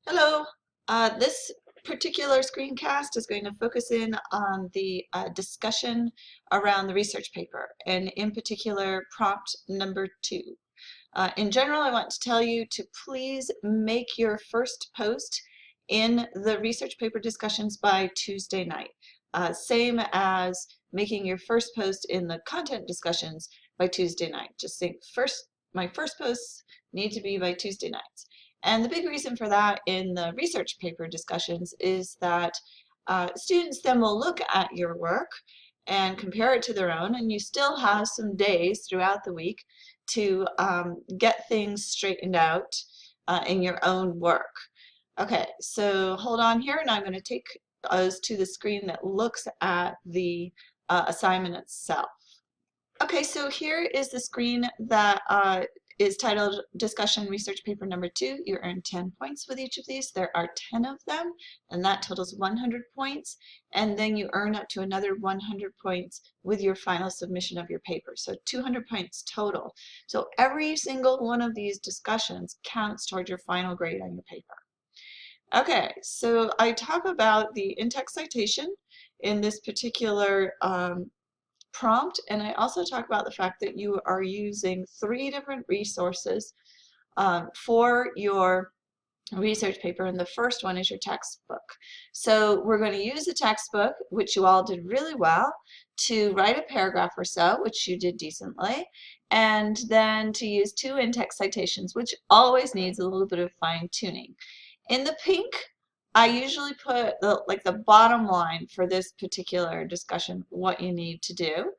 Hello. This particular screencast is going to focus in on the discussion around the research paper, and in particular prompt number 2. In general, I want to tell you to please make your first post in the research paper discussions by Tuesday night. Same as making your first post in the content discussions by Tuesday night. Just think my first posts need to be by Tuesday nights. And the big reason for that in the research paper discussions is that students then will look at your work and compare it to their own, and you still have some days throughout the week to get things straightened out in your own work. Okay, so hold on here, and I'm going to take us to the screen that looks at the assignment itself. Okay, so here is the screen that is titled Discussion Research Paper Number 2. You earn 10 points with each of these. There are 10 of them, and that totals 100 points. And then you earn up to another 100 points with your final submission of your paper. So 200 points total. So every single one of these discussions counts toward your final grade on your paper. Okay, so I talk about the in-text citation in this particular prompt, and I also talk about the fact that you are using 3 different resources for your research paper, and the first one is your textbook. So we're going to use the textbook, which you all did really well, to write a paragraph or so, which you did decently, and then to use 2 in-text citations, which always needs a little bit of fine-tuning. In the pink, I usually put the bottom line for this particular discussion, what you need to do.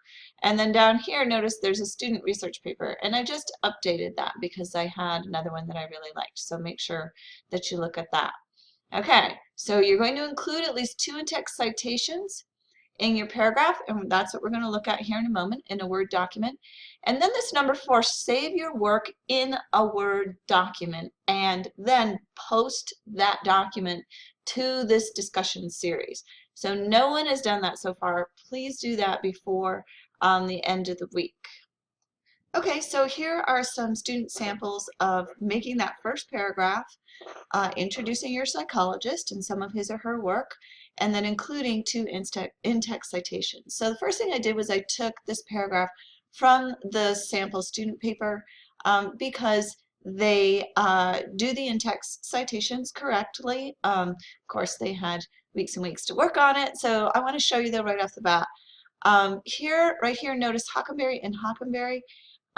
And then down here, notice there's a student research paper, and I just updated that because I had another one that I really liked. So make sure that you look at that. Okay, so you're going to include at least 2 in-text citations in your paragraph, and that's what we're going to look at here in a moment in a Word document. And then this number 4, save your work in a Word document and then post that document to this discussion series. So no one has done that so far. Please do that before the end of the week. Okay, so here are some student samples of making that first paragraph, introducing your psychologist and some of his or her work, and then including 2 in-text citations. So the first thing I did was I took this paragraph from the sample student paper because they do the in-text citations correctly. Of course, they had weeks and weeks to work on it, so I want to show you that right off the bat. Right here, notice Hockenberry and Hockenberry.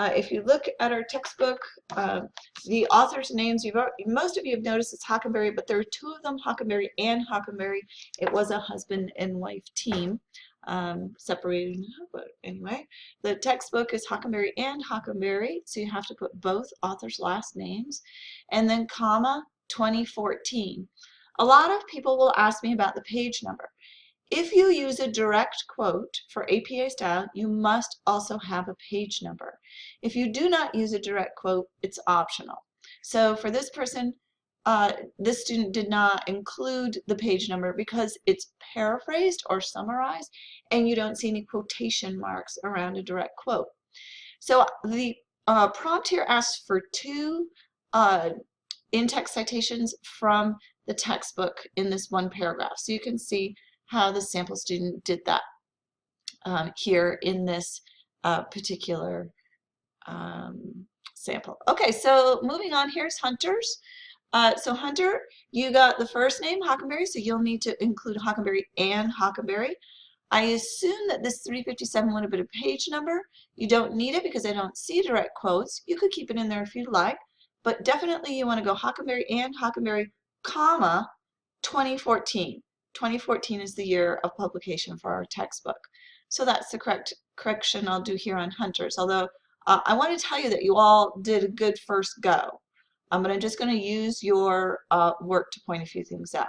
If you look at our textbook, the authors' names, most of you have noticed it's Hockenberry, but there are 2 of them, Hockenberry and Hockenberry. It was a husband and wife team, separated now, but anyway. The textbook is Hockenberry and Hockenberry, so you have to put both authors' last names, and then comma 2014. A lot of people will ask me about the page number. If you use a direct quote for APA style, you must also have a page number. If you do not use a direct quote, it's optional. So for this person, this student did not include the page number because it's paraphrased or summarized, and you don't see any quotation marks around a direct quote. So the prompt here asks for 2 in-text citations from the textbook in this one paragraph. So you can see how the sample student did that here in this particular sample. Okay, so moving on, here's Hunter's. So Hunter, you got the first name, Hockenberry, so you'll need to include Hockenberry and Hockenberry. I assume that this 357 would have been a page number. You don't need it because I don't see direct quotes. You could keep it in there if you'd like, but definitely you want to go Hockenberry and Hockenberry, comma, 2014. 2014 is the year of publication for our textbook. So that's the correction I'll do here on Hunter's, although I want to tell you that you all did a good first go. But I'm just going to use your work to point a few things out.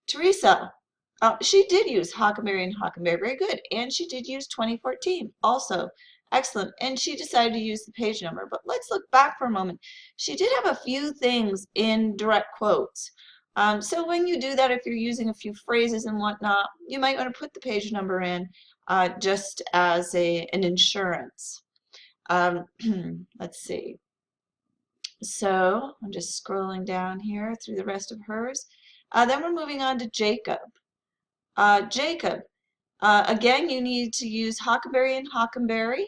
Teresa, she did use Hockenberry and Hockenberry, very good, and she did use 2014, also excellent, and she decided to use the page number. But let's look back for a moment. She did have a few things in direct quotes. So when you do that, if you're using a few phrases and whatnot, you might want to put the page number in just as an insurance. Let's see. So I'm just scrolling down here through the rest of hers. Then we're moving on to Jacob. Jacob, again, you need to use Hockenberry and Hockenberry.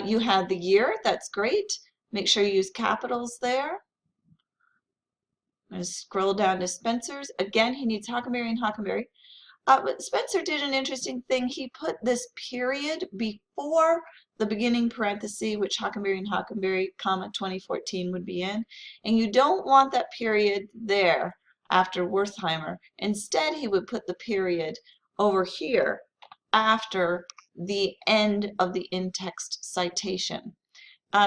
You had the year, that's great. Make sure you use capitals there. I'm going to scroll down to Spencer's. Again, he needs Hockenberry and Hockenberry. But Spencer did an interesting thing. He put this period before the beginning parenthesis, which Hockenberry and Hockenberry, comma 2014 would be in. And you don't want that period there after Wertheimer. Instead, he would put the period over here after the end of the in-text citation.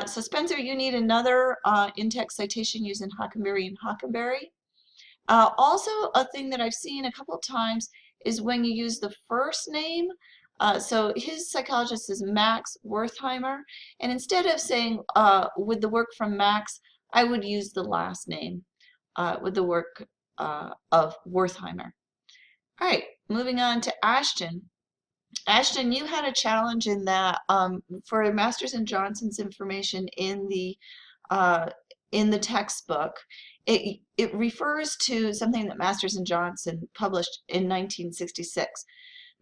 So Spencer, you need another in-text citation using Hockenberry and Hockenberry. Also, a thing that I've seen a couple of times is when you use the first name. So his psychologist is Max Wertheimer, and instead of saying with the work from Max, I would use the last name with the work of Wertheimer. All right, moving on to Ashton. Ashton, you had a challenge in that for Masters and Johnson's information in the textbook, it refers to something that Masters and Johnson published in 1966.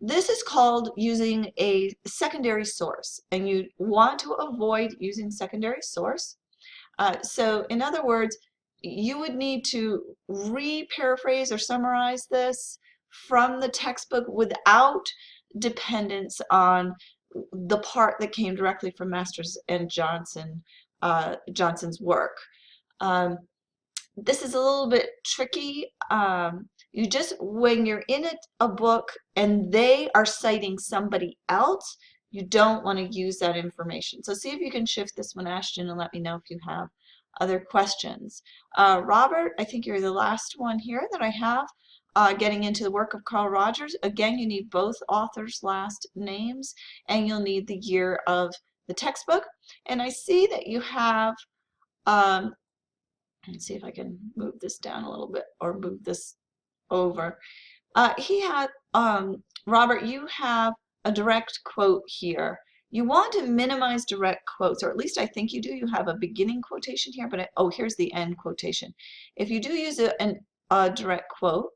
This is called using a secondary source, and you want to avoid using secondary source. So in other words, you would need to re-paraphrase or summarize this from the textbook without dependence on the part that came directly from Masters and Johnson's work. This is a little bit tricky. You just, when you're in a book and they are citing somebody else, you don't want to use that information. So see if you can shift this one, Ashton, and let me know if you have other questions. Robert, I think you're the last one here that I have. Getting into the work of Carl Rogers. Again, you need both authors' last names, and you'll need the year of the textbook. And I see that you have, let's see if I can move this down a little bit or move this over. He had, Robert, you have a direct quote here. You want to minimize direct quotes, or at least I think you do. You have a beginning quotation here, but oh, here's the end quotation. If you do use a direct quote,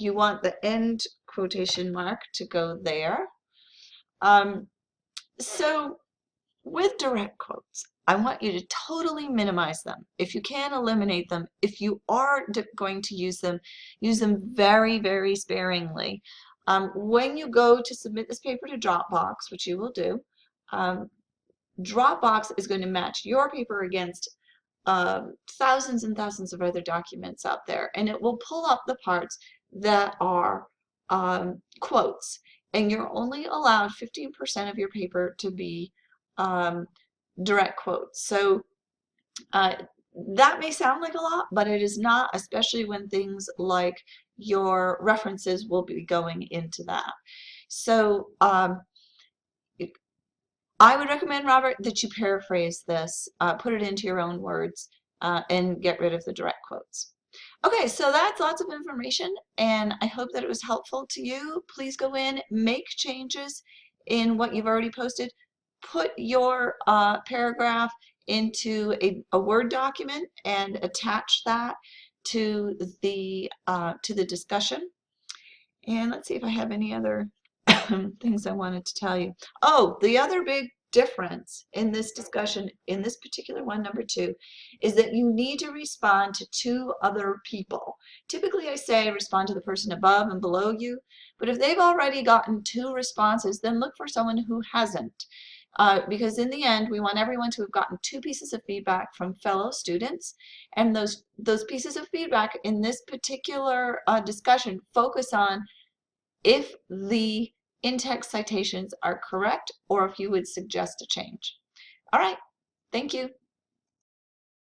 you want the end quotation mark to go there. So with direct quotes, I want you to totally minimize them. If you can, eliminate them. If you are going to use them very, very sparingly. When you go to submit this paper to Dropbox, which you will do, Dropbox is going to match your paper against thousands and thousands of other documents out there, and it will pull up the parts that are quotes, and you're only allowed 15% of your paper to be direct quotes. So that may sound like a lot, but it is not, especially when things like your references will be going into that. So I would recommend, Robert, that you paraphrase this, put it into your own words, and get rid of the direct quotes. Okay, so that's lots of information, and I hope that it was helpful to you. Please go in, make changes in what you've already posted, put your paragraph into a Word document and attach that to the discussion. And let's see if I have any other things I wanted to tell you. Oh, the other big difference in this discussion, in this particular one, number 2, is that you need to respond to 2 other people. Typically I say respond to the person above and below you, but if they've already gotten 2 responses, then look for someone who hasn't. Because in the end, we want everyone to have gotten 2 pieces of feedback from fellow students, and those pieces of feedback in this particular discussion focus on if the in-text citations are correct or if you would suggest a change. All right, thank you.